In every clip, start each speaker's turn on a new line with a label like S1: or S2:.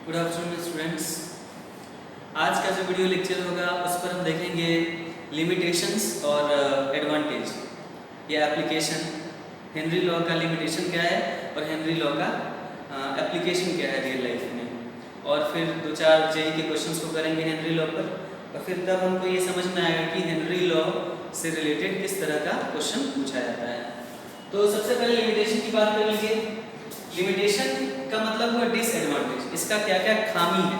S1: Good afternoon students. आज का जो वीडियो लेक्चर होगा उस पर हम देखेंगे लिमिटेशंस और एडवांटेज या एप्लीकेशन। हेनरी लॉ का लिमिटेशन क्या है और हेनरी लॉ का एप्लीकेशन क्या है रियल लाइफ में, और फिर दो चार जेई के क्वेश्चंस को करेंगे हेनरी लॉ पर, और फिर तब हमको ये समझ में आएगा कि हेनरी लॉ से रिलेटेड किस तरह का क्वेश्चन पूछा जाता है। तो सबसे पहले लिमिटेशन की बात कर लीजिए। लिमिटेशन का मतलब हुआ डिसएडवांटेज, इसका क्या क्या खामी है,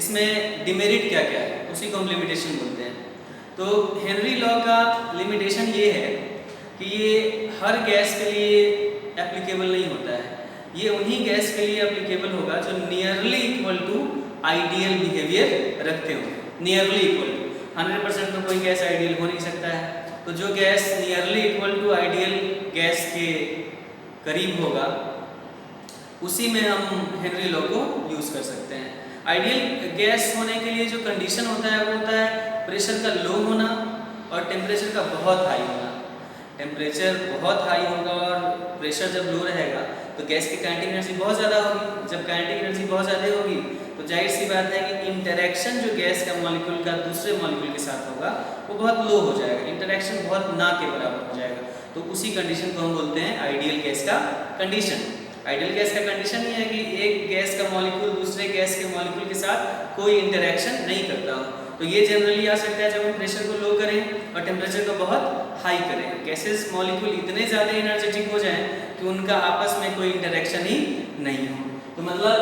S1: इसमें डिमेरिट क्या क्या है, उसी को हम लिमिटेशन बोलते हैं। तो हेनरी लॉ का लिमिटेशन ये है कि ये हर गैस के लिए एप्लीकेबल नहीं होता है। ये उन्हीं गैस के लिए एप्लीकेबल होगा जो nearly equal to ideal behaviour रखते हो। नियरली इक्वल टू 100% तो कोई गैस आइडियल हो नहीं सकता है, तो जो gas nearly equal to ideal gas के करीब होगा उसी में हम हेनरी लॉ को यूज़ कर सकते हैं। आइडियल गैस होने के लिए जो कंडीशन होता है वो होता है प्रेशर का लो होना और टेम्परेचर का बहुत हाई होना। टेम्परेचर बहुत हाई होगा और प्रेशर जब लो रहेगा तो गैस की काइनेटिक एनर्जी बहुत ज़्यादा होगी। जब काइनेटिक एनर्जी बहुत ज़्यादा होगी तो जाहिर सी बात है कि इंटरेक्शन जो गैस का मॉलिक्यूल का दूसरे मॉलिक्यूल के साथ होगा वो बहुत लो हो जाएगा, इंटरेक्शन बहुत ना के बराबर हो जाएगा। तो उसी कंडीशन को हम बोलते हैं आइडियल गैस का कंडीशन। आइडियल गैस का कंडीशन ये है कि एक गैस का मॉलिक्यूल दूसरे गैस के मॉलिक्यूल के साथ कोई इंटरेक्शन नहीं करता हो। तो ये जनरली आ सकता है जब हम प्रेशर को लो करें और टेम्परेचर को बहुत हाई करें। गैसेस मॉलिक्यूल इतने ज़्यादा एनर्जेटिक हो जाएं कि उनका आपस में कोई इंटरेक्शन ही नहीं हो। तो मतलब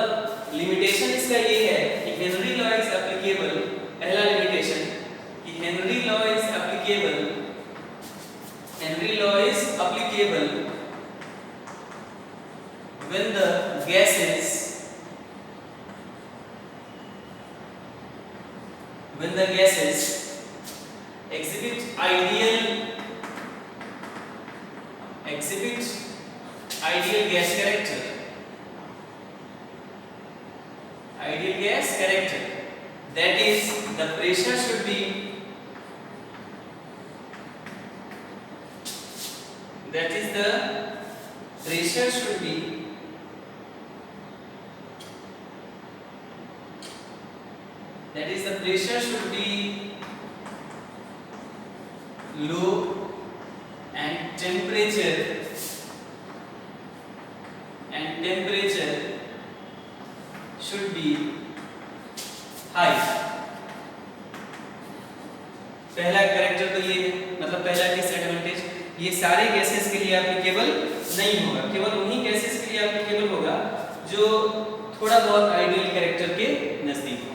S1: लिमिटेशन इसका ये है कि हेनरी लॉ इज एप्लीकेबल। पहला लिमिटेशन कि Henry law is applicable, Henry law is applicable when the gases exhibit ideal gas character, that is the pressure should be low and temperature should be high। पहला character तो ये मतलब पहला disadvantage, ये सारे gases के लिए एप्लीकेबल नहीं होगा, केवल उन्हीं गैसेस के लिए एप्लीकेबल होगा जो थोड़ा बहुत आइडियल कैरेक्टर के नजदीक हो।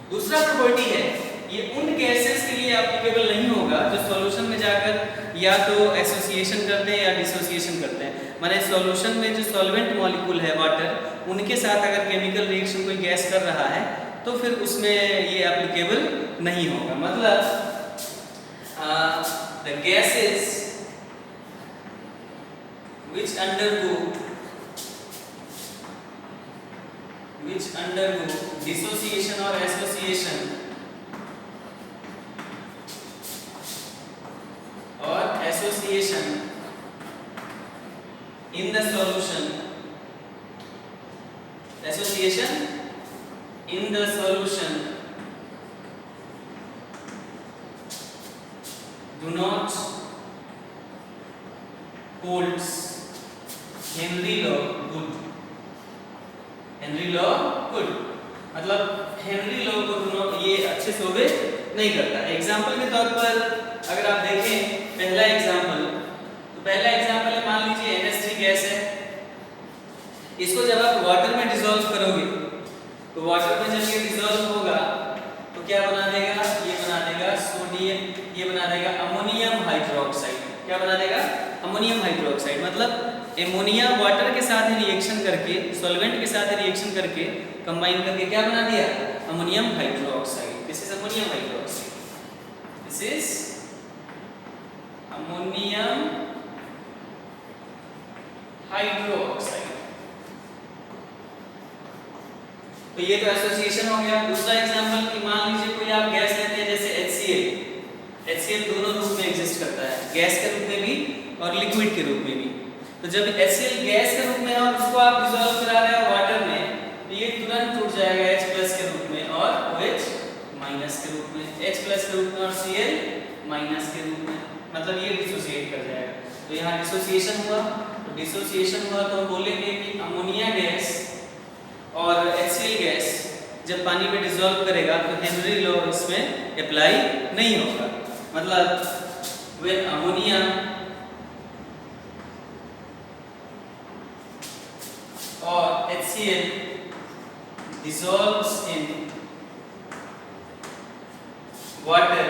S1: दूसरा प्रॉपर्टी है ये उन गैसेस के लिए एप्लीकेबल नहीं होगा जो सॉल्यूशन में जाकर या तो एसोसिएशन करते हैं या डिसोसिएशन करते हैं। माने सॉल्यूशन में जो सॉल्वेंट मॉलिक्यूल है वाटर, उनके साथ अगर केमिकल रिएक्शन कोई गैस कर रहा है तो फिर उसमें ये एप्लीकेबल नहीं होगा। मतलब the gases which undergo dissociation or association in the solution, do not holds Henry law good। मतलब हेनरी लॉ को ये अच्छे से ओबे नहीं करता। एग्जाम्पल के तौर पर अगर आप देखें पहला एग्जाम्पल, तो पहला एग्जाम्पल है मान लीजिए NH3 गैस है। इसको जब आप वाटर में डिसॉल्व करोगे तो वाटर में जब ये डिसॉल्व होगा तो क्या बना देगा, ये बना देगा सोडियम, ये बना देगा अमोनियम हाइड्रोक्साइड। क्या बना देगा, अमोनियम हाइड्रोक्साइड। मतलब एमोनिया वाटर के साथ रिएक्शन करके, सॉल्वेंट के साथ रिएक्शन करके, कंबाइन करके क्या बना दिया, ammonium hydroxide. This is ammonium hydroxide, this is ammonium hydroxide. तो ये तो एसोसिएशन हो गया। दूसरा एग्जांपल कि मान लीजिए कोई आप गैस लेते हैं जैसे HCl दोनों रूप में एग्जिस्ट करता है, गैस के रूप में भी और लिक्विड के रूप में भी। तो जब HCl गैस के रूप में है और उसको आप डिसॉल्व करा रहे हो वाटर में तो ये तुरंत टूट जाएगा H प्लस के रूप में और OH माइनस के रूप में, H प्लस के रूप में और Cl माइनस के रूप में, मतलब ये डिसोसिएट कर जाएगा। तो यहाँ डिसोसिएशन हुआ, तो डिसोसिएशन हुआ तो हम बोलेंगे कि अमोनिया गैस और HCl गैस जब पानी में डिसॉल्व करेगा तो हेनरी लॉ इसमें अप्लाई नहीं होगा। मतलब व्हेन अमोनिया और HCl dissolves in water,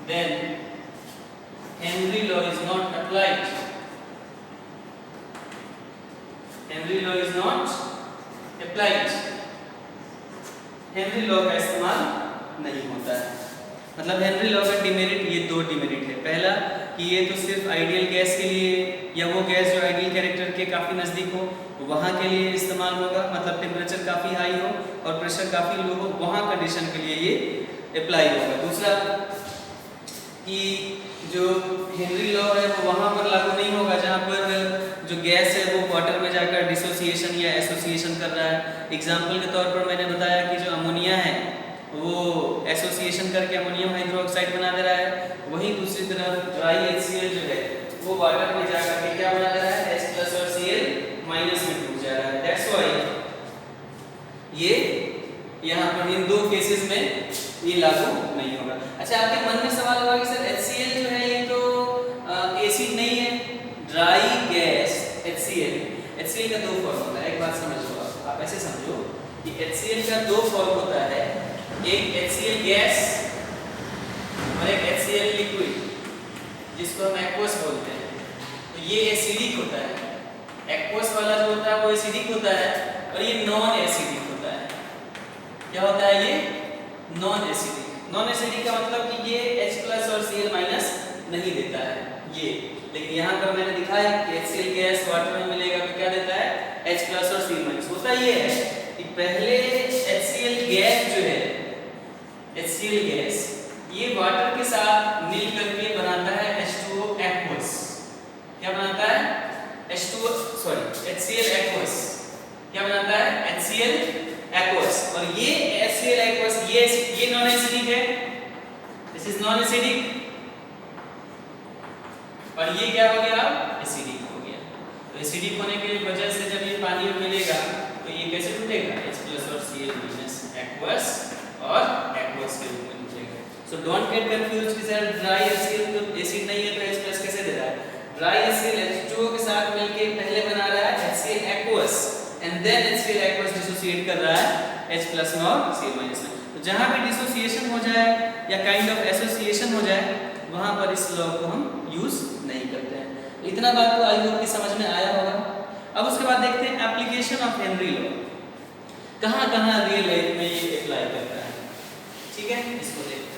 S1: then Henry law is not applied. Henry law is not applied. Henry law का इस्तेमाल नहीं होता है। मतलब हेनरी लॉ का डिमेरिट, ये दो डिमेरिट है। पहला कि ये तो सिर्फ आइडियल गैस के लिए या वो गैस जो आइडियल कैरेक्टर के काफ़ी नज़दीक हो वहाँ के लिए इस्तेमाल होगा, मतलब टेम्परेचर काफ़ी हाई हो और प्रेशर काफ़ी लो हो, वहाँ कंडीशन के लिए ये अप्लाई होगा। दूसरा कि जो हेनरी लॉ है वो वहाँ पर लागू नहीं होगा जहाँ पर जो गैस है वो वाटर में जाकर डिसोसिएशन या एसोसिएशन कर रहा है। एग्जाम्पल के तौर पर मैंने बताया कि जो अमोनिया है वो एसोसिएशन करके अमोनियम हाइड्रोक्साइड बना दे रहा है, वहीं दूसरी तरफ ड्राई HCl जो है वो वाटर में जाकर के क्या बना दे रहा है, H प्लस और Cl माइनस में टूट जा रहा है। दैट्स व्हाई ये यहाँ पर इन दो केसेस में ये लागू नहीं होगा। अच्छा, आपके मन में सवाल होगा कि सर HCl जो है ये तो एसिड नहीं है, ड्राई गैस HCl का दो फॉर्म होता है। एक बात समझ लो, आप ऐसे समझो कि HCl का दो फॉर्म होता है, एक HCl गैस और एक HCl लिक्विड जिसको हम एक्वस बोलते हैं। तो ये एसिडिक होता है, एक्वस वाला जो होता है वो एसिडिक होता है और ये नॉन एसिडिक होता है। क्या होता है ये? Non acidic. नॉन एसिडिक का मतलब कि ये H प्लस और Cl माइनस नहीं देता है ये, लेकिन यहाँ पर मैंने दिखाया कि HCl गैस वाटर में मिलेगा तो क्या देता है, H प्लस और Cl माइनस। होता ये है कि पहले HCl गैस जो है, HCl गैस ये वाटर के साथ मिल करके बनाता है H2O एक्वस। क्या बनाता है? HCl aqueous. क्या बनाता है? HCl aqueous. और ये HCl एक्वस ये नॉन एसिडिक है, दिस इज नॉन एसिडिक, और ये क्या हो गया, एसिडिक हो गया। तो एसिडिक होने की वजह से जब ये पानी में मिलेगा तो ये कैसे टूटेगा, H प्लस और Cl माइनस एक्वस और एक्वस के रूप में टूटेगा। सो डोंट गेट कंफ्यूज्ड कि सर ड्राई HCl तो एसिड नहीं है तो H प्लस कैसे दे रहा है। ड्राई HCl H2O के साथ मिलके पहले बना रहा है HCl aqueous and then HCl aqueous dissociate कर रहा है H प्लस में और Cl माइनस में। तो जहाँ भी डिसोसिएशन हो जाए या काइंड ऑफ एसोसिएशन हो जाए वहाँ पर इस लॉ को हम यूज नहीं करते हैं। इतना बात तो आई होप कि समझ में आया होगा। अब उसके बाद देखते हैं एप्लीकेशन ऑफ हेनरी लॉ, कहाँ रियल लाइफ में ये अप्लाई करता है। ठीक है, इसको देखते हैं।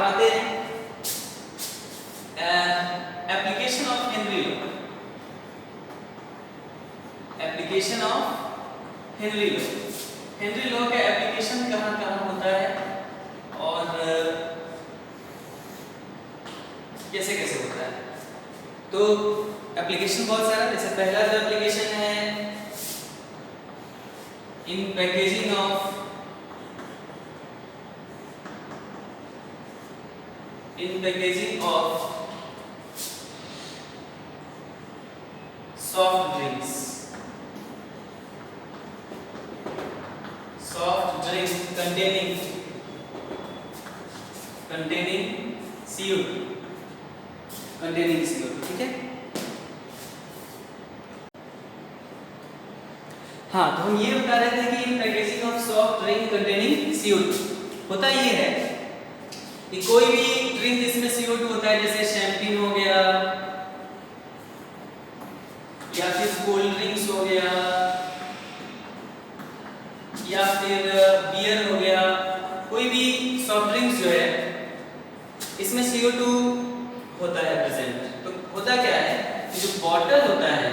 S1: आते हैं application of Henry law. Application of Henry law, Henry law का एप्लीकेशन कहाँ होता है और कैसे होता है। तो एप्लीकेशन बहुत सारा, जैसे पहला जो एप्लीकेशन है इन packaging of in packaging of soft drinks. Soft drink containing CO2, ठीक है। हाँ, तो हम ये बता रहे थे कि इन packaging of soft drink containing CO2 होता ये है कि कोई भी ड्रिंक जिसमें CO2 होता है, जैसे शैंपेन हो गया या फिर कोल्ड ड्रिंक्स हो गया या फिर बियर हो गया, कोई भी सॉफ्ट ड्रिंक्स जो है इसमें CO2 होता है प्रेजेंट। तो होता क्या है कि जो बॉटल होता है,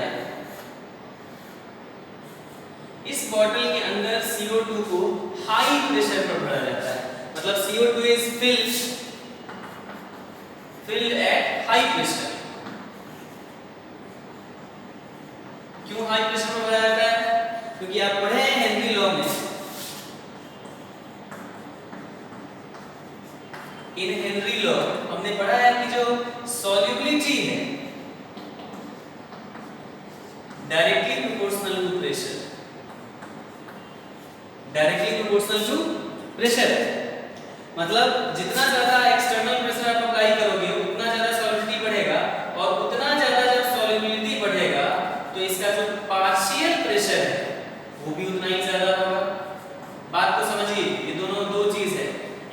S1: इस बॉटल के अंदर CO2 को हाई प्रेशर पर भरा जाता है। मतलब CO2 is filled at high pressure. क्यों हाई प्रेशर पर भरा जाता है? क्योंकि आप पढ़े हैं हेनरी लॉ में, इन हेनरी लॉ हमने पढ़ा है कि जो सॉल्युबिलिटी है directly proportional to pressure, directly proportional to pressure है। मतलब जितना ज्यादा एक्सटर्नल प्रेशर आप अप्लाई करोगे उतना ज्यादा सॉल्युबिलिटी बढ़ेगा, और उतना ज्यादा जब सॉल्युबिलिटी बढ़ेगा तो इसका जो पार्शियल प्रेशर है वो भी उतना ही ज्यादा होगा। बात को समझिए, ये दोनों दो चीज है।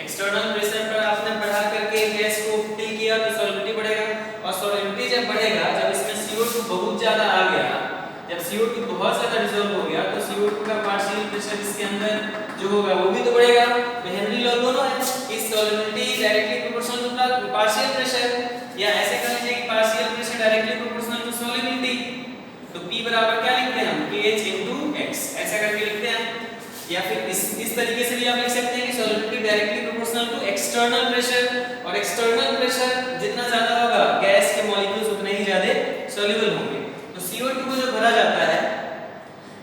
S1: एक्सटर्नल प्रेशर पर आपने बढ़ा करके गैस को फिल किया तो सॉल्युबिलिटी बढ़ेगा, और सॉल्युबिलिटी जब बढ़ेगा, जब इसमें CO2 बहुत ज्यादा आ गया, जब CO2 बहुत ज्यादा डिसॉल्व हो गया तो CO2 का पार्शियल प्रेशर इसके अंदर जो होगा वो भी तो बढ़ेगा। तो हेनरी लॉ दोनों है, इस solubility directly proportional to partial pressure, या ऐसे कर लीजिए कि partial pressure directly proportional to solubility. तो P बराबर क्या लिखते हैं हम, KH * X, ऐसा करके लिखते हैं। या फिर इस तरीके से भी आप लिख सकते हैं कि solubility directly proportional to external pressure, और एक्सटर्नल प्रेशर जितना ज्यादा होगा गैस के मॉलिक्यूल्स उतने ही ज्यादा सॉल्युबल होंगे। तो CO2 को जो भरा जाता है,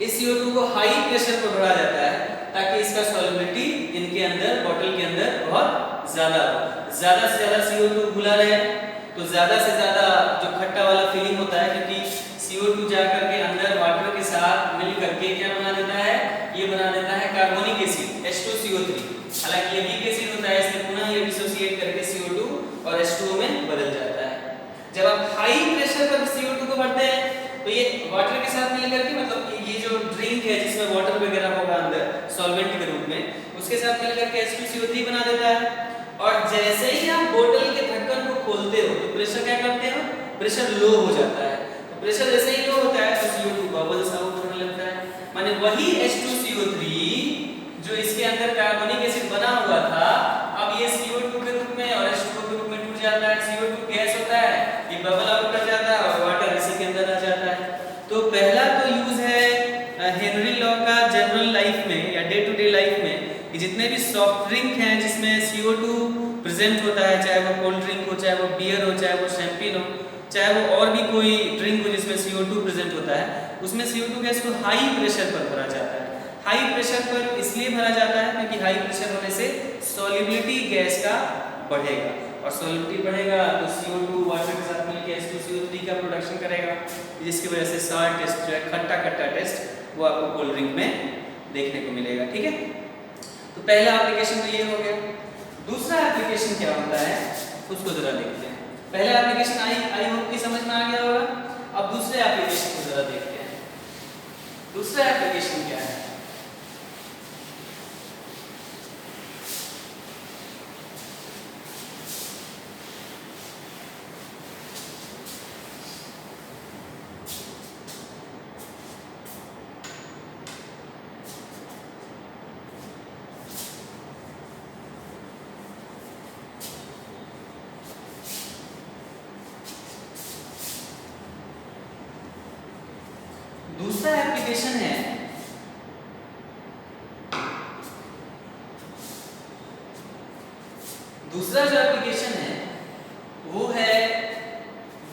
S1: इस CO2 को हाई प्रेशर पर भरा जाता है ताकि इसका सॉल्युबिलिटी इनके अंदर, बॉटल के अंदर बहुत ज्यादा हो। ज्यादा से ज्यादा CO2 घुला रहे तो ज्यादा से ज्यादा जो खट्टा वाला फीलिंग होता है, क्योंकि CO2 जाकर के अंदर वाटर के साथ मिल करके क्या बना देता है, ये बना देता है कार्बोनिक एसिड H2CO3। हालांकि ये वीक एसिड होता है, इसलिए पुनः ये डिसोसिएट करके CO2 और H2O में बदल जाता है। जब आप हाई प्रेशर पर CO2 को भरते हैं तो ये वाटर के साथ मिल करके, मतलब ये जो ड्रिंक है जिसमें वाटर वगैरह होगा अंदर सॉल्वेंट के रूप में, उसके साथ मिल करके H2CO3 बना देता है। और जैसे ही आप बोतल के ढक्कन को खोलते हो तो प्रेशर क्या करते हो, प्रेशर लो हो जाता है। तो प्रेशर जैसे ही लो होता है तो CO2 बबल्स आउट होने लगता है। माने वही H2CO3 जो इसके अंदर कार्बोनिक एसिड बना हुआ था, अब ये CO2 के रूप में और H2O के रूप में टूट जाता है। CO2 गैस होता है, ये बबल आउट कर जाता है और वाटर इसी के अंदर आ जाता है। तो पहला तो यूज है हेनरी लॉ का जनरल लाइफ में या डे टू डे लाइफ में, कि जितने भी सॉफ्ट ड्रिंक हैं जिसमें CO2 प्रेजेंट होता है, चाहे वो कोल्ड ड्रिंक हो, चाहे वो बियर हो, चाहे वो शैंपेन हो, चाहे वो और भी कोई ड्रिंक हो जिसमें CO2 प्रेजेंट होता है, उसमें CO2 गैस को हाई प्रेशर पर भरा जाता है। हाई प्रेशर पर इसलिए भरा जाता है क्योंकि हाई प्रेशर होने से सॉल्युबिलिटी गैस का बढ़ेगा, और सॉल्युबिलिटी बढ़ेगा तो CO2 वाटर के साथ मिलकर H2CO3 का प्रोडक्शन करेगा, जिसकी वजह से साल्ट टेस्ट जो है, खट्टा खट्टा टेस्ट, वो आपको कोल्ड ड्रिंक में देखने को मिलेगा। ठीक है, तो पहला एप्लीकेशन तो ये हो गया। दूसरा एप्लीकेशन क्या होता है उसको जरा देखते हैं। पहला एप्लीकेशन आई होप की समझ में आ गया होगा। अब दूसरे एप्लीकेशन को जरा देखते हैं। दूसरा एप्लीकेशन क्या है, दूसरा एप्लीकेशन है दूसरा जो एप्लीकेशन है वो है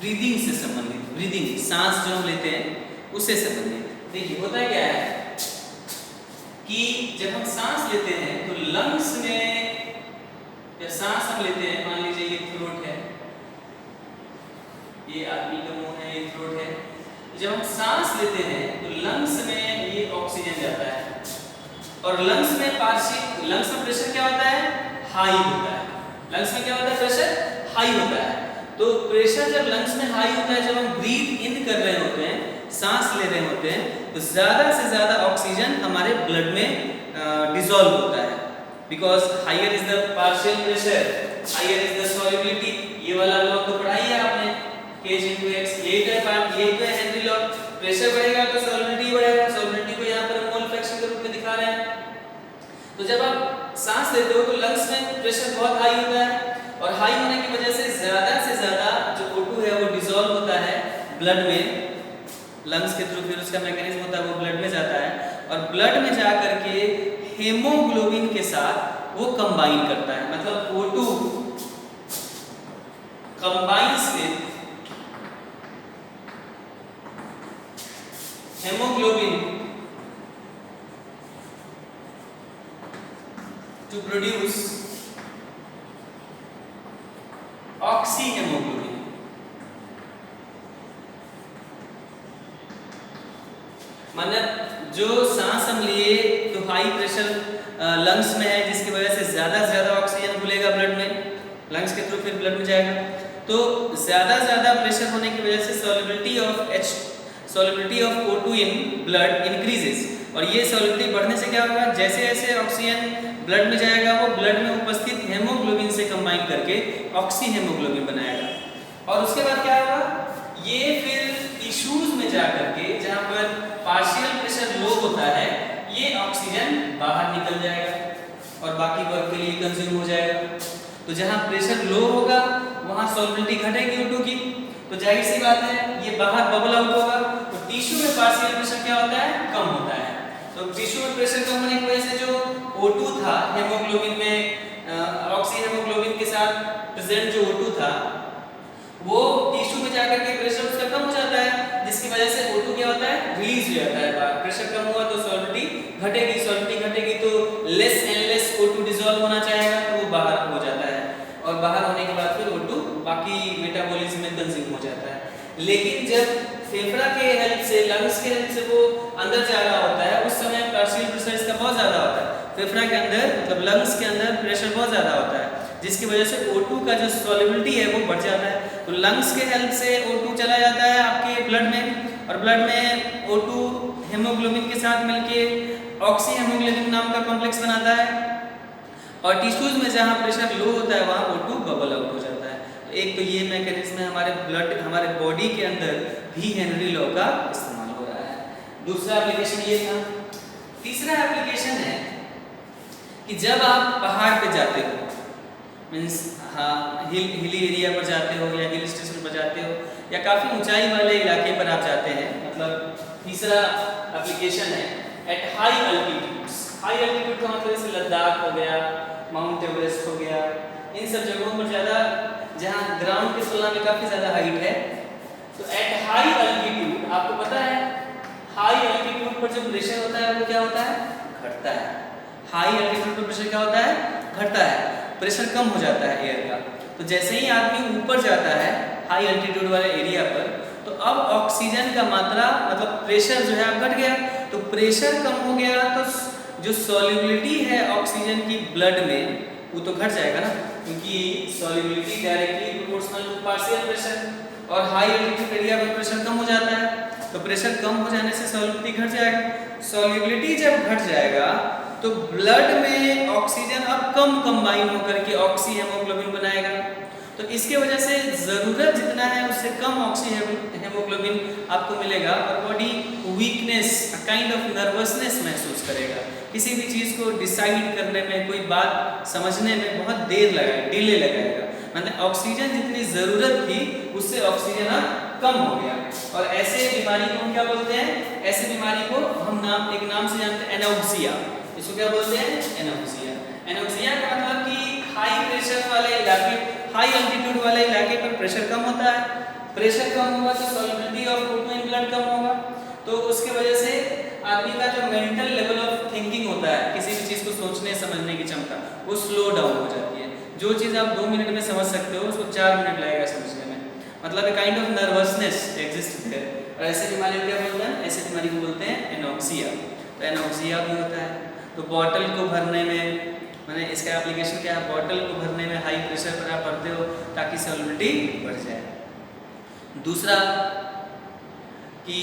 S1: ब्रीदिंग से संबंधित। ब्रीदिंग, सांस जो हम लेते हैं उससे संबंधित। देखिए होता क्या है कि जब हम सांस लेते हैं तो लंग्स में या सांस हम लेते हैं, मान लीजिए ये थ्रोट है, ये आदमी का मुंह है, ये थ्रोट है। जब हम सांस लेते हैं तो लंग्स में ये ऑक्सीजन जाता है और लंग्स में प्रेशर क्या होता है, हाई होता है। लंग्स में क्या होता है, प्रेशर हाई होता है। तो प्रेशर जब लंग्स में हाई होता है, जब हम ब्रीथ इन कर रहे होते हैं, सांस ले रहे होते हैं, तो ज्यादा से ज्यादा ऑक्सीजन हमारे ब्लड में डिसॉल्व होता है। Because higher is the partial pressure, higher is the solubility. ये वाला लॉ तो पढ़ा ही है आपने, Kh/x। यही तो है हेनरी लॉ। प्रेशर बढ़ेगा तो सॉल्युबिलिटी बढ़ेगा। सॉल्युबिलिटी को यहाँ पर मोल फ्रैक्शन के रूप में दिखा रहे हैं। तो जब आप सांस लेते हो तो लंग्स में प्रेशर बहुत हाई होता है और हाई होने की वजह से ज्यादा जो O2 है वो डिसॉल्व होता है ब्लड में। लंग्स के थ्रू फिर उसका मैकेनिज्म होता है, वो ब्लड में जाता है और ब्लड में जा करके हेमोग्लोबिन के साथ वो कंबाइन करता है। मतलब O2 combines with hemoglobin to produce oxyhemoglobin। मतलब जो सांस हम लिए तो हाई प्रेशर लंग्स में है, जिसकी वजह से ज्यादा ऑक्सीजन घुलेगा ब्लड में, लंग्स के थ्रू फिर ब्लड में जाएगा। तो ज्यादा प्रेशर होने की वजह से solubility of O2 in blood increases। और ये solubility बढ़ने से क्या होगा, जैसे जैसे ऑक्सीजन ब्लड में जाएगा वो ब्लड में उपस्थित हेमोग्लोबिन से कंबाइन करके ऑक्सी हेमोग्लोबिन बनाएगा। और उसके बाद क्या होगा, ये फिर टिश्यूज में जा करके जहाँ पर पार्शियल प्रेशर लो होता है, ये ऑक्सीजन बाहर निकल जाएगा और बाकी वर्क के लिए कंज्यूम हो जाएगा। तो जहाँ प्रेशर लो होगा वहाँ सॉल्युबिलिटी घटेगी O2 की, तो जाहिर सी बात है ये बाहर बबल आउट होगा। तो टिश्यू में पार्शियल प्रेशर क्या होता है, कम होता है। तो टिश्यू में प्रेशर कम होने की वजह से जो O2 था हेमोग्लोबिन में, ऑक्सी हेमोग्लोबिन के साथ प्रेजेंट जो O2 था वो टिश्यू में जाकर के प्रेशर उसका कम हो जाता है, जिसकी वजह से O2 क्या होता है, रिलीज हो जाता है बाहर। प्रेशर कम हुआ तो सॉल्युबिलिटी घटेगी तो less and less O2 dissolve होना चाहेगा तो वो बाहर हो जाता है और बाहर होने के बाद फिर O2 बाकी मेटाबॉलिज्म में कंज्यूम हो जाता है। लेकिन जब फेफड़ा के हेल्प से, लंग्स के हेल्प से वो अंदर जा रहा होता है, उस समय पार्शियल प्रेशर इसका बहुत ज्यादा होता है। फेफड़ा के अंदर मतलब लंग्स के अंदर प्रेशर बहुत ज्यादा होता है, जिसकी वजह से O2 का जो सॉल्युबिलिटी है वो बढ़ जाता है। तो लंग्स के हेल्प से O2 चला जाता है आपके ब्लड में और ब्लड में O2 हेमोग्लोबिन के साथ मिलके ऑक्सी हेमोग्लोबिन नाम का कॉम्प्लेक्स बनाता है और टिश्यूज में जहाँ प्रेशर लो होता है वहाँ O2 बबल आउट हो जाता है। तो एक तो ये मैकेनिज्म है, हमारे बॉडी के अंदर भी हेनरी लॉ का इस्तेमाल हो रहा है। दूसरा एप्लीकेशन ये था। तीसरा एप्लीकेशन है कि जब आप पहाड़ पे जाते हो, मीन्स हिली एरिया पर जाते हो या हिल स्टेशन पर जाते हो या काफ़ी ऊंचाई वाले इलाके पर आप जाते हैं, मतलब तीसरा एप्लीकेशन है at high altitudes. High altitude का मतलब जैसे लद्दाख हो गया, माउंट एवरेस्ट हो गया, इन सब जगहों पर ज़्यादा, जहाँ ग्राउंड की तुलना में काफ़ी ज़्यादा हाइट है। तो एट हाई अल्टीट्यूड आपको पता है हाई अल्टीट्यूड पर जो प्रेशर होता है वो क्या होता है, घटता है। हाई अल्टीट्यूड पर प्रेशर क्या होता है, घटता है, प्रेशर कम हो जाता है एयर का। तो जैसे ही आदमी ऊपर जाता है हाई अल्टीट्यूड वाले एरिया पर, तो अब ऑक्सीजन का मात्रा मतलब प्रेशर जो है घट गया। तो प्रेशर कम हो गया तो जो सॉल्युबिलिटी है ऑक्सीजन की ब्लड में वो तो घट जाएगा ना, क्योंकि solubility directly proportional to partial pressure और हाई अल्टीट्यूड एरिया पर प्रेशर कम हो जाता है। तो प्रेशर कम हो जाने से सॉल्युबिलिटी घट जाएगा। सॉल्युबिलिटी जब घट जाएगा तो ब्लड में ऑक्सीजन अब कम कंबाइन होकर के ऑक्सी हेमोग्लोबिन बनाएगा। तो इसके वजह से ज़रूरत जितना है उससे कम ऑक्सी हेमोग्लोबिन आपको मिलेगा और body weakness, kind of nervousness महसूस करेगा। किसी भी चीज़ को डिसाइड करने में, कोई बात समझने में बहुत देर लगाएगा, डिले लगाएगा। मतलब ऑक्सीजन जितनी ज़रूरत थी उससे ऑक्सीजन अब कम हो गया। और ऐसे बीमारी को हम क्या बोलते हैं, ऐसे बीमारी को हम एक नाम से जानते हैं, एनोक्सिया। इसको क्या बोलते हैं, एनोक्सिया। एनोक्सिया का मतलब कि हाई प्रेशर वाले इलाके, हाई अल्टीट्यूड वाले इलाके पर प्रेशर कम होता है। प्रेशर कम होगा तो solubility of O2 in blood कम होगा, तो उसके वजह से आदमी का जो मेंटल लेवल ऑफ थिंकिंग होता है, किसी भी चीज़ को सोचने समझने की क्षमता, वो स्लो डाउन हो जाती है। जो चीज़ आप 2 मिनट में समझ सकते हो उसको 4 मिनट लगेगा समझने में। मतलब a kind of nervousness exist है। और ऐसे बीमारी को क्या बोलते हैं? ऐसे बीमारी को बोलते हैं एनोक्सिया। तो एनोक्सिया भी होता है। तो बॉटल को भरने में, मैंने इसका एप्लीकेशन क्या है, बॉटल को भरने में हाई प्रेशर पर आप भरते हो ताकि सॉल्युबिलिटी बढ़ जाए। दूसरा कि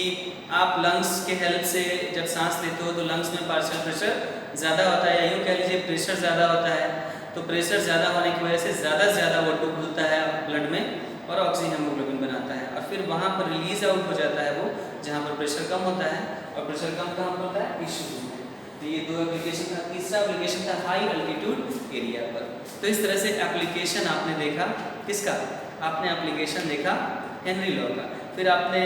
S1: आप लंग्स के हेल्प से जब सांस लेते हो तो लंग्स में पार्शियल प्रेशर ज़्यादा होता है, या यूँ कह लीजिए प्रेशर ज़्यादा होता है। तो प्रेशर ज़्यादा होने की वजह से ज़्यादा से ज़्यादा वो खुलता है ब्लड में और ऑक्सीजन हीमोग्लोबिन बनाता है, और फिर वहाँ पर रिलीज आउट हो जाता है वो जहाँ पर प्रेशर कम होता है। और प्रेशर कम कहाँ पर होता है? टिश्यूज में। तो ये दो एप्लीकेशन था। तीसरा एप्लीकेशन था हाई अल्टीट्यूड एरिया पर। तो इस तरह से एप्लीकेशन आपने देखा किसका? आपने एप्लीकेशन देखा हेनरी लॉ का। फिर आपने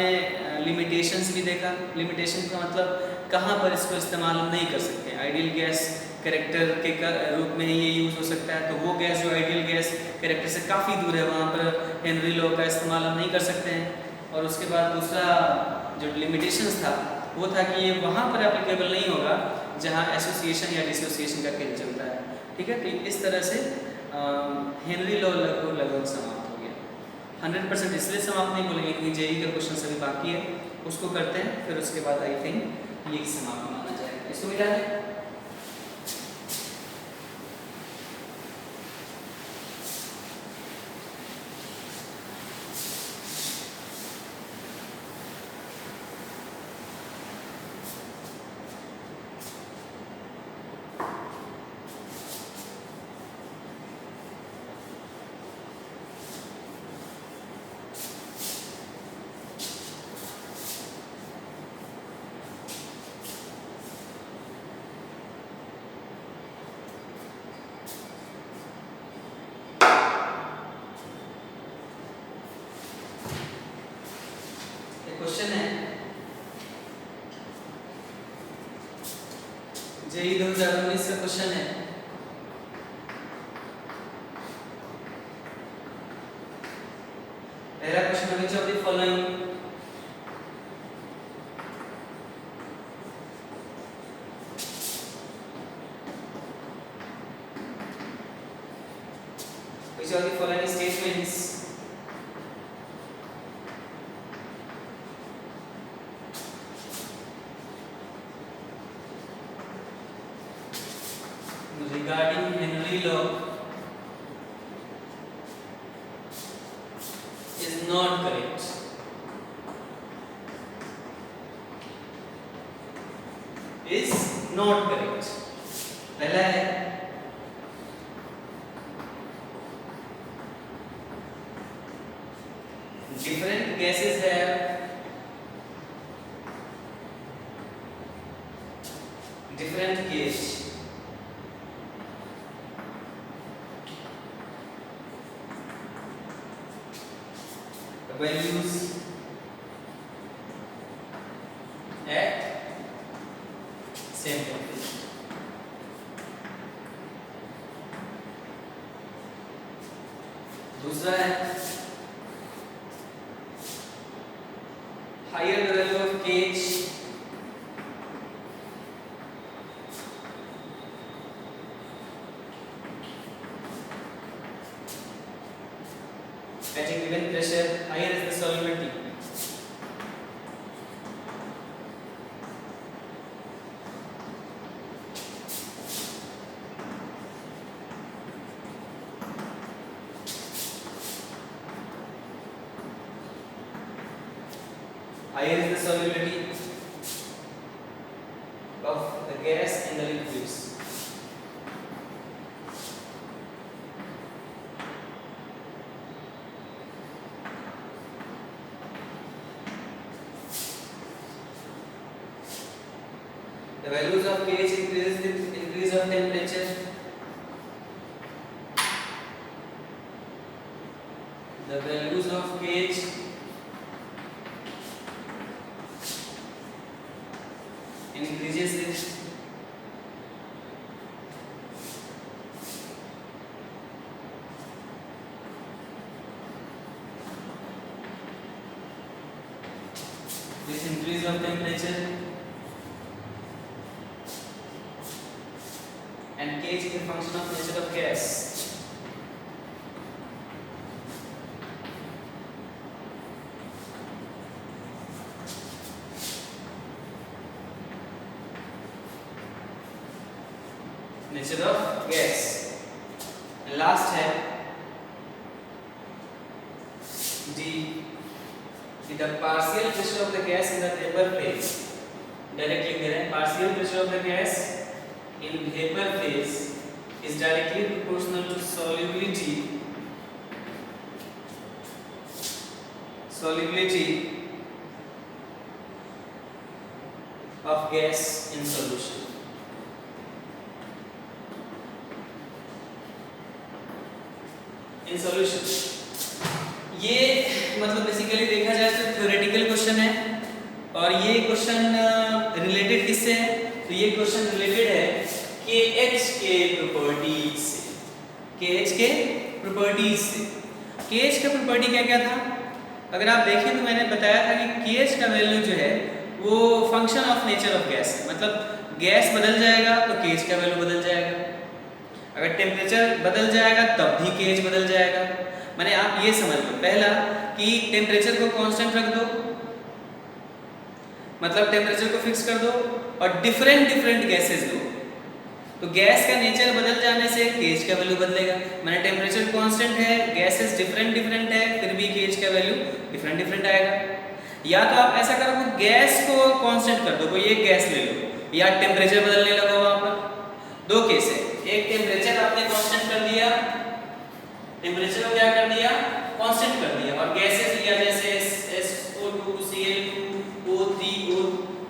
S1: लिमिटेशंस भी देखा। लिमिटेशन का मतलब कहाँ पर इसको इस्तेमाल हम नहीं कर सकते। आइडियल गैस कैरेक्टर के रूप में ये यूज़ हो सकता है, तो वो गैस जो आइडियल गैस कैरेक्टर से काफ़ी दूर है वहाँ पर हेनरी लॉ का इस्तेमाल हम नहीं कर सकते हैं। और उसके बाद दूसरा जो लिमिटेशंस था वो था कि ये वहाँ पर एप्लीकेबल नहीं होगा जहाँ एसोसिएशन या डिसोसिएशन का खेल चलता है। ठीक है, तो इस तरह से हेनरी लॉ लगभग समाप्त हो गया। 100% इसलिए समाप्त नहीं बोलेंगे क्योंकि जेई का क्वेश्चन अभी बाकी है, उसको करते हैं, फिर उसके बाद आई थिंक ये समाप्त माना जाएगा। इसको मिला है। क्वेश्चन है जेई 2019 का क्वेश्चन है। पहला क्वेश्चन है, which of the following statements regarding Henry law is not correct? Is not correct। पहला है different gases have different gauge। The values at same temperature। दूसरा है higher the value of kH at a given pressure, higher is the solubility। Higher is the solubility of the gas in the liquids। The values of kH increases with increase of temperature। The values of kH increases with increase of temperature, and kH is a function of nature of gas। Nature of gas. Last है D, the partial pressure of the gas in the vapor phase, directly कह रहे हैं partial pressure of the gas in vapor phase is directly proportional to solubility of gas in solution। in solution ये मतलब basically देखा जाए तो theoretical question है, और ये क्वेश्चन रिलेटेड किससे है? तो ये क्वेश्चन रिलेटेड है KH के प्रॉपर्टीज से। KH के प्रॉपर्टीज से। KH का प्रॉपर्टी क्या क्या था? अगर आप देखें तो मैंने बताया था कि KH का वैल्यू जो है वो function of nature of gas है, मतलब गैस बदल जाएगा तो KH का वैल्यू बदल जाएगा, अगर टेम्परेचर बदल जाएगा तब भी KH बदल जाएगा। माने आप ये समझ लो पहला कि टेम्परेचर को कांस्टेंट रख दो, मतलब टेम्परेचर को फिक्स कर दो और डिफरेंट गैसेस लो, तो गैस का नेचर बदल जाने से KH का वैल्यू बदलेगा। माने टेम्परेचर कांस्टेंट है, गैसेस डिफरेंट है, फिर भी KH का वैल्यू डिफरेंट आएगा। या तो आप ऐसा करो गैस को कांस्टेंट कर दो, कोई एक गैस ले लो, या टेम्परेचर बदलने लगा वहां पर। दो केस है, एक टेम्परेचर आपने कांस्टेंट कर दिया, टेम्परेचर को क्या कर दिया? कांस्टेंट कर दिया, और गैसेस लिया जैसे SO2, Cl2, O3,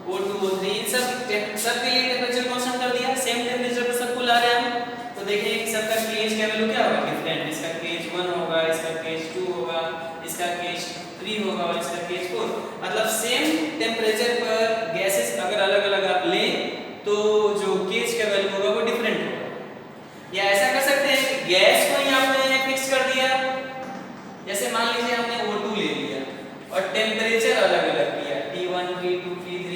S1: O2, O3, इन सब के लिए टेम्परेचर कांस्टेंट कर दिया, सेम टेम्परेचर पर सबको ला रहे हैं, तो देखिए कि सबका KH का वैल्यू क्या होगा? डिफरेंट। इसका KH1 होगा, इसका KH2 होगा, इसका KH3 होगा और इसका KH4। मतलब सेम टेम्परेचर पर गैसेस अगर अलग-अलग आप लें तो जो KH का वैल्यू होगा वो डिफरेंट होगा। या ऐसा कर सकते हैं कि गैस को ही आपने फिक्स कर दिया, जैसे मान लीजिए हमने O2 ले लिया और टेम्परेचर अलग-अलग किया T1, T2, T3,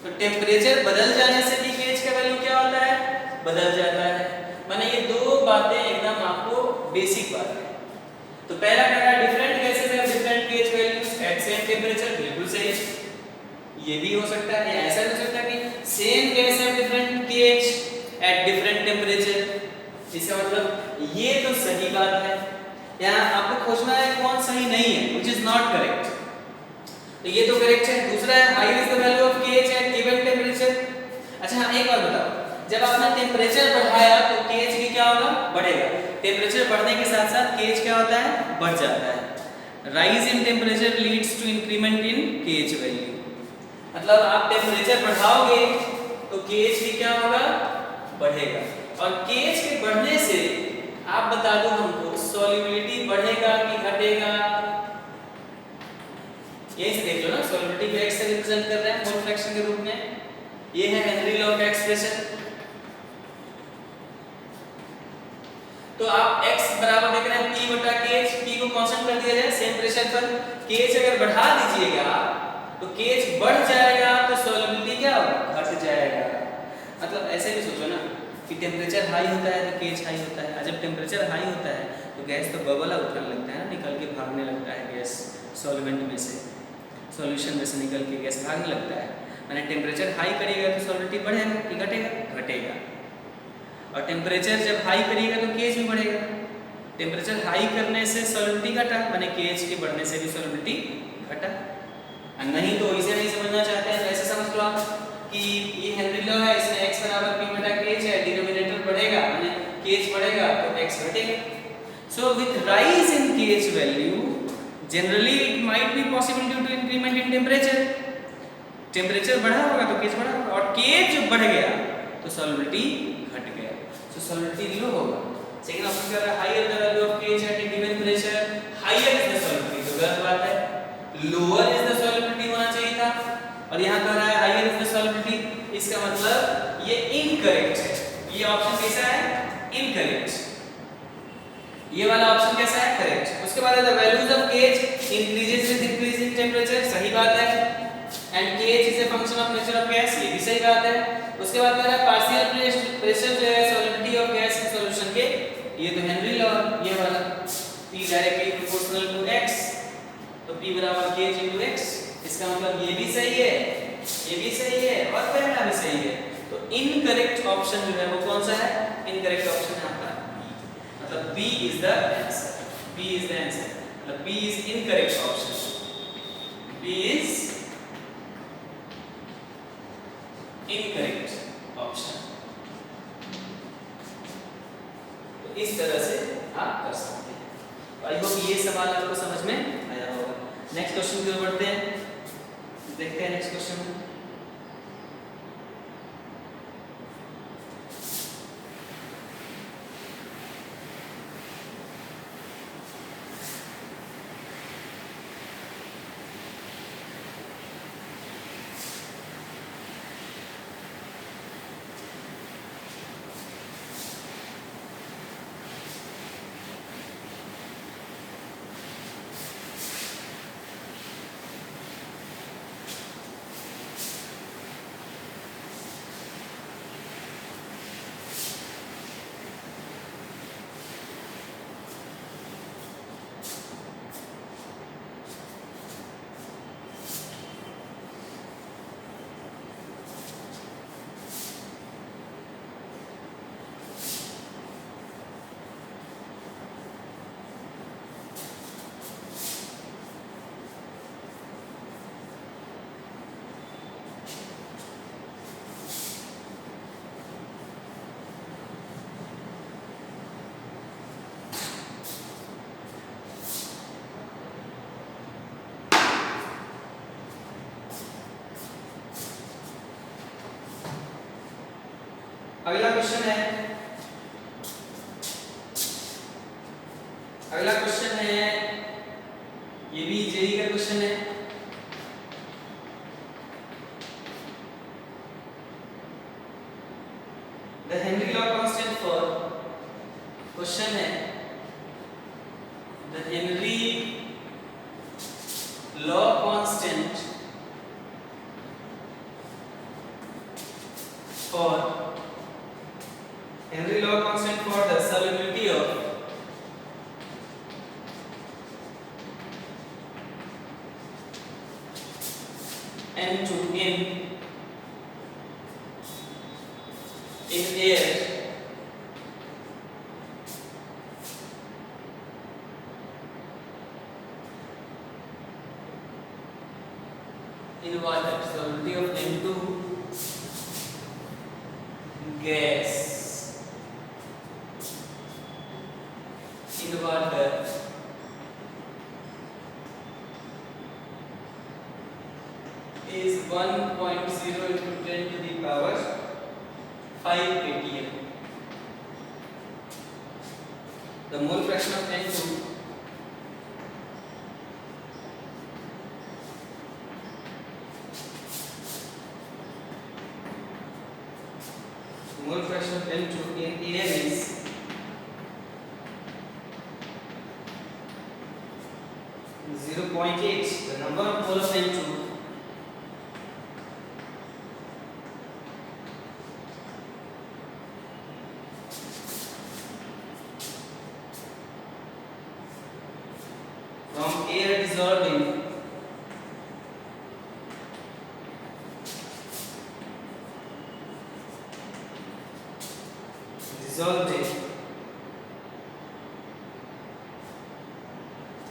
S1: तो टेम्परेचर बदल जाने से भी KH का वैल्यू क्या होता है? बदल जाता है। माने ये दो बातें एकदम आपको बेसिक बात है। तो पहला कहा different gases have different KH values at same temperature, बिल्कुल सही है। ये भी हो सकता है, या ऐसा भी हो सकता है कि same guys have different KH at different temperature. इसका मतलब ये तो सही बात है। यहाँ आपको खोजना है कौन सही नहीं है, which is not correct। तो ये तो करेक्ट है। दूसरा है higher is the value of KH at given temperature. अच्छा हाँ, एक बार बताओ, जब आपने टेम्परेचर बढ़ाया तो KH भी क्या होगा? बढ़ेगा। टेम्परेचर बढ़ने के साथ साथ KH क्या होता है? बढ़ जाता है। Rise in temperature leads to increment in KH value. मतलब आप टेम्परेचर बढ़ाओगे तो KH भी क्या होगा? बढ़ेगा। और KH के बढ़ने से आप बता दो हमको सॉल्युबिलिटी बढ़ेगा कि घटेगा? यही से देख लो ना, सॉल्युबिलिटी को x से रिप्रेजेंट कर रहे हैं मोल फ्रैक्शन के रूप में। ये है हेनरी लॉ का एक्सप्रेशन। तो आप x बराबर देख रहे हैं P बटा KH, P को कांस्टेंट कर दिया जाए सेम प्रेशर पर। KH अगर बढ़ा दीजिएगा तो KH बढ़ जाएगा तो सॉल्युबिलिटी क्या होगा? घट जाएगा। मतलब ऐसे भी सोचो ना कि टेम्परेचर हाई होता है तो KH हाई होता है, और जब टेम्परेचर हाई होता है तो गैस तो बबल उठने लगता है ना, निकल के भागने लगता है गैस सॉल्वेंट में से, सॉल्यूशन में से निकल के गैस भागने लगता है। मैंने टेम्परेचर हाई करिएगा तो सॉल्युबिलिटी बढ़ेगा कि घटेगा? घटेगा। और टेम्परेचर जब हाई करिएगा तो KH भी बढ़ेगा। टेम्परेचर हाई करने से सॉल्युबिलिटी घटा, मैंने KH के बढ़ने से भी सॉल्युबिलिटी घटा। नहीं तो इसे नहीं समझना चाहते हैं तो ऐसे समझ लो आप कि ये हेनरी लॉ है, इसमें x बराबर P बटा KH है, डिनोमिनेटर बढ़ेगा माने KH बढ़ेगा तो x घटेगा। So with rise in KH value generally it might be possible due to increment in temperature. Temperature बढ़ा होगा तो KH बढ़ा होगा, और KH जब बढ़ गया तो सॉल्युबिलिटी घट गया, तो सॉल्युबिलिटी लो होगा। सेकंड ऑप्शन कह रहा है higher the value of KH at a given pressure, higher is the solubility, तो गलत बात है। लोअर इज द सॉल्युबिलिटी होना चाहिए था, और यहाँ कह रहा है हायर इज द सॉल्युबिलिटी। इसका मतलब ये इनकरेक्ट है। ये ऑप्शन कैसा है? इनकरेक्ट। ये वाला ऑप्शन कैसा है? करेक्ट। उसके बाद the values of KH increases with increase in temperature, सही बात है। And KH is a function of nature of gas, ये भी सही बात है। उसके बाद कह रहा है पार्शियल प्रेशर जो है solidity of gas in solution के, ये तो हेनरी लॉ, ये वाला P directly proportional to x, तो P बराबर KH into x। इसका मतलब ये भी सही है, ये भी सही है और पहला भी सही है। तो इनकरेक्ट ऑप्शन जो है वो कौन सा है? इनकरेक्ट ऑप्शन है आपका B। मतलब B is the answer, B is the answer, मतलब B is incorrect option, B is incorrect option. तो इस तरह से आप कर सकते हैं। आई होप ये सवाल आपको समझ में आया होगा। नेक्स्ट क्वेश्चन की ओर बढ़ते हैं, देखते हैं नेक्स्ट क्वेश्चन। अगला क्वेश्चन है, अगला क्वेश्चन है, ये भी जेई का क्वेश्चन है। The Henry law constant for, question है the Henry law constant for Henry law constant for the solubility of N2 in air in water, solubility of N2 gas in water is 1.0 into 10 to the power 5 atm. The mole fraction of N2 mole fraction of N2 in air is 0.8. The number of mole of N2 from air dissolved in dissolved in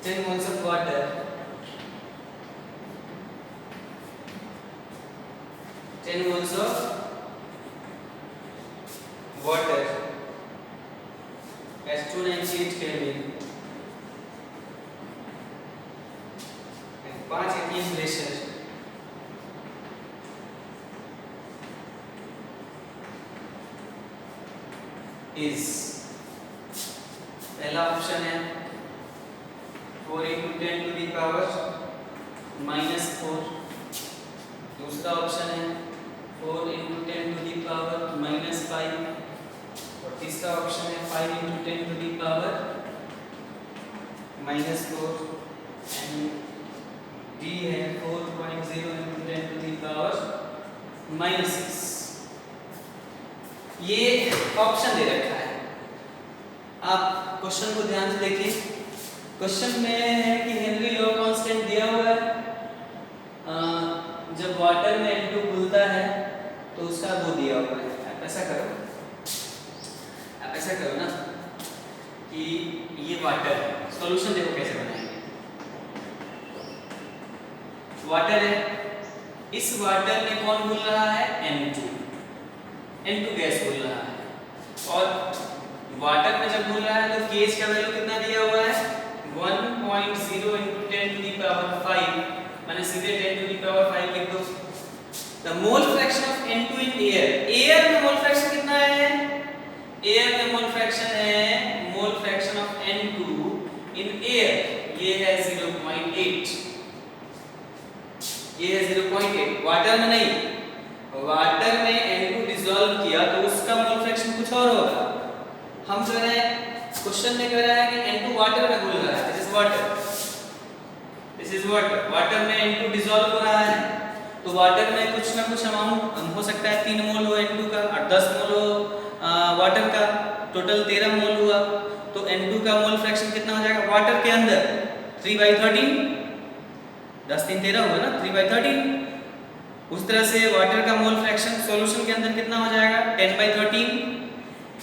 S1: 10 moles of water, 10 moles of water at 298 Kelvin and 5 atm pressure is, पहला option है 4 into 10 to the power -4, दूसरा option है 4 into 10 to the power -5 और तीसरा option है 5 into 10 to the power -4 and D है 4.0 into 10 to the power -6। ये option दे रखा है, आप क्वेश्चन को ध्यान से देखिए। क्वेश्चन में है कि हेनरी लॉ कांस्टेंट दिया हुआ है, जब वाटर में N2 घुलता है तो उसका वो दिया हुआ है। आप ऐसा करो ना कि ये वाटर है, सॉल्यूशन देखो कैसे बनाएंगे। वाटर है, इस वाटर में कौन घुल रहा है? N2 गैस घुल रहा है। और वाटर में जब घुल रहा है तो केज का वैल्यू कितना दिया हुआ है? 1.0 into 10 to the power 5, माने सीधे 10 to the power 5 लिख दो। The mole fraction of N2 in air, air में मोल फ्रैक्शन कितना है? एयर में मोल फ्रैक्शन है, मोल fraction of N2 in air, ये है 0.8, ये है 0.8। वाटर में नहीं, वाटर में N2 डिसॉल्व किया तो उसका मोल फ्रैक्शन कुछ और होगा। हम जो है क्वेश्चन में कह रहा है कि N2 वाटर में घुल रहा है, दिस इज वाटर, वाटर में N2 डिसॉल्व हो रहा है, तो वाटर में कुछ ना कुछ अमाउंट हो सकता है, 3 मोल हो N2 का और 10 मोल हो वाटर का, टोटल 13 मोल हुआ। तो N2 का मोल फ्रैक्शन कितना हो जाएगा वाटर के अंदर? 3/13, 10 3 13 हुआ ना, 3/13। उस तरह से वाटर का मोल फ्रैक्शन सॉल्यूशन के अंदर कितना हो जाएगा? 10/13।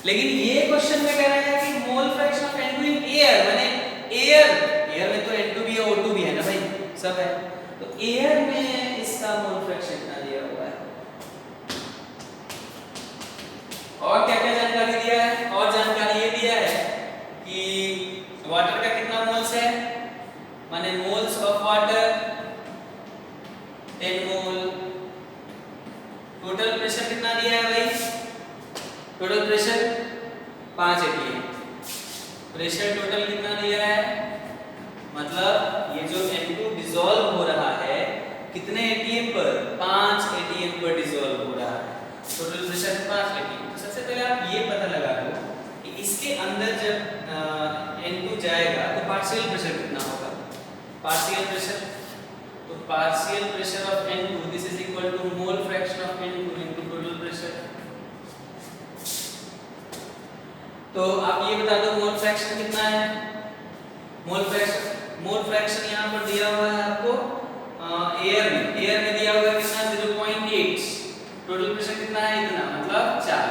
S1: लेकिन ये क्वेश्चन में कह रहा है कि मोल fraction of N2 in air, माने एयर में तो N2 भी है O2 भी है ना भाई, सब है, तो एयर में इसका मोल फ्रैक्शन कितना दिया हुआ है? और क्या क्या जानकारी दिया है? और जानकारी ये दिया है कि वाटर का कितना मोल्स है, माने moles of water 10 mole. Total pressure कितना दिया है भाई? Total pressure 5 atm। Pressure total कितना दिया है? मतलब ये जो N2 डिसॉल्व हो रहा है कितने atm पर? 5 atm पर डिसॉल्व हो रहा है, टोटल प्रेशर 5 atm। तो सबसे पहले आप ये पता लगा लो कि इसके अंदर जब N2 जाएगा तो पार्शियल प्रेशर कितना होगा? पार्शियल प्रेशर, तो partial pressure of N2 this is equal to mole fraction of N2 into total pressure. तो आप ये बता दो मोल फ्रैक्शन कितना है? मोल फ्रैक्शन यहाँ पर दिया हुआ है आपको एयर में दिया हुआ है कितना? 0.8। टोटल प्रेशर कितना है? इतना, मतलब 4।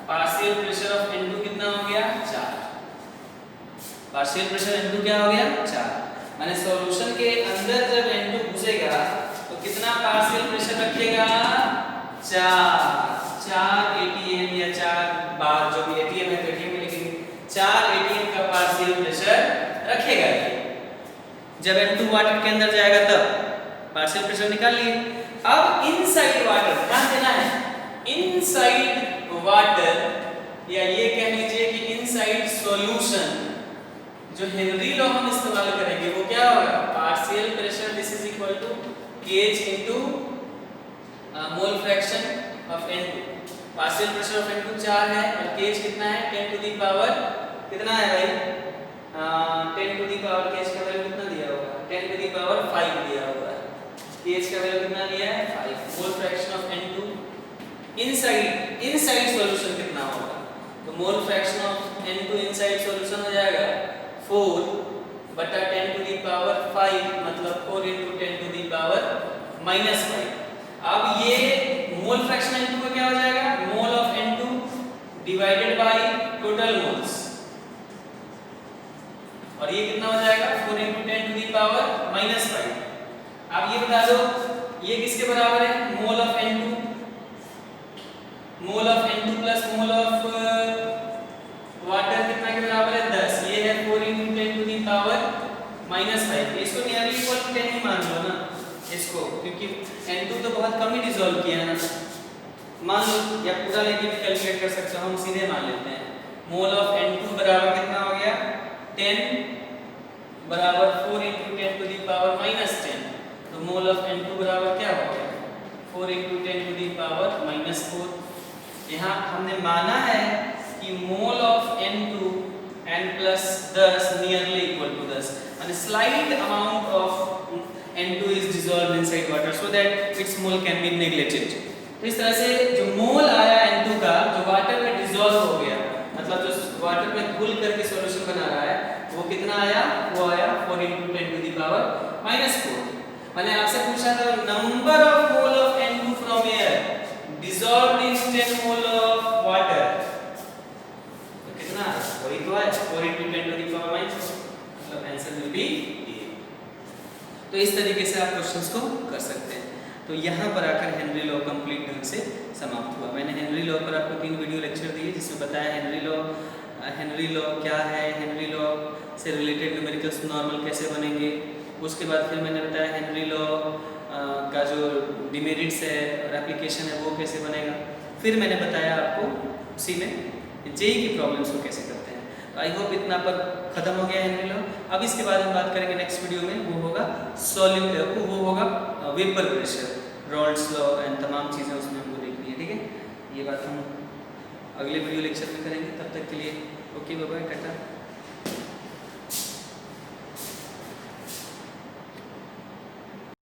S1: पार्शियल प्रेशर ऑफ N2 कितना हो गया? 4। पार्शियल प्रेशर N2 क्या हो गया? 4। माने सॉल्यूशन के अंदर जब N2 घुसेगा तो कितना पार्शियल प्रेशर रखेगा? 4 atm या 4 बार, जो भी atm है तो atm में लिखेंगे, 4 atm का पार्शियल प्रेशर रखेगा। जब N2 वाटर के अंदर जाएगा तब पार्शियल प्रेशर निकाल लिए। अब इनसाइड वाटर, ध्यान देना है, इनसाइड वाटर या ये कह लीजिए कि इनसाइड सॉल्यूशन, जो हेनरी लॉ हम इस्तेमाल करेंगे वो क्या होगा? Partial pressure this is equal to केज into mole fraction of N2। Partial pressure of N2 4 है और केज कितना है? 10 टू द पावर कितना है भाई? 10 टू द पावर, केज का वैल्यू कितना दिया हुआ है? 10 टू द पावर 5 दिया हुआ है। केज का वैल्यू कितना दिया है? 5। मोल fraction of N2 inside solution कितना होगा? तो मोल fraction of N2 inside solution हो जाएगा 4/10 टू द पावर 5, मतलब 4 into 10 टू द पावर -5। अब ये मोल फ्रैक्शन N2 का क्या हो जाएगा? Mole of N2 divided by total moles, और ये कितना हो जाएगा? 4 into 10 टू द पावर -5। अब ये बता दो ये किसके बराबर है? Mole of N2 plus mole of water कितना के बराबर है? 10। ये है 4 into 10 टू द पावर -5। इसको नियरली इक्वल टू 10 ही मान लो ना इसको, क्योंकि N2 तो बहुत कम ही डिसॉल्व किया है ना, मान लो, या पूरा लेके भी कैलकुलेट कर सकते हो, हम सीधे मान लेते हैं। मोल ऑफ N2 बराबर कितना हो गया? 10 बराबर 4 into 10 टू द पावर -10। तो मोल ऑफ N2 बराबर क्या हो गया? 4 into 10 टू द पावर -4। यहाँ हमने माना है कि mole of N2 n plus 10 nearly equal to 10, and a slight amount of N2 is dissolved inside water so that its mole can be neglected। तो इस तरह से जो मोल आया N2 का, जो वाटर में डिसॉल्व हो गया, मतलब जो वाटर में घुल करके सॉल्यूशन बना रहा है, वो कितना आया? वो आया 4 into 10 to the power -4। मैंने आपसे पूछा था number of mole of N2 from air dissolved in 10 mole of water, तो कितना वही तो है 4 into 10 to the power minus, मतलब आंसर विल बी ए। तो इस तरीके से आप क्वेश्चंस को कर सकते हैं। तो यहाँ पर आकर हेनरी लॉ कंप्लीट ढंग से समाप्त हुआ। मैंने हेनरी लॉ पर आपको 3 वीडियो लेक्चर दिए जिसमें बताया हेनरी लॉ क्या है, हेनरी लॉ से रिलेटेड न्यूमेरिकल्स नॉर्मल कैसे बनेंगे। उसके बाद फिर मैंने बताया हेनरी लॉ का जो डिमेरिट्स है और एप्लीकेशन है वो कैसे बनेगा। फिर मैंने बताया आपको उसी में जेई की प्रॉब्लम्स को कैसे करते हैं। तो आई होप इतना पर खत्म हो गया हेनरी लॉ। अब इसके बाद हम बात करेंगे नेक्स्ट वीडियो में, वो होगा वेपर प्रेशर, रॉल्ड्स लॉ एंड तमाम चीज़ें उसमें हमको देखनी है। ठीक है, ये बात हम अगले वीडियो लेक्चर में करेंगे। तब तक के लिए ओके, बाय बाय, टाटा।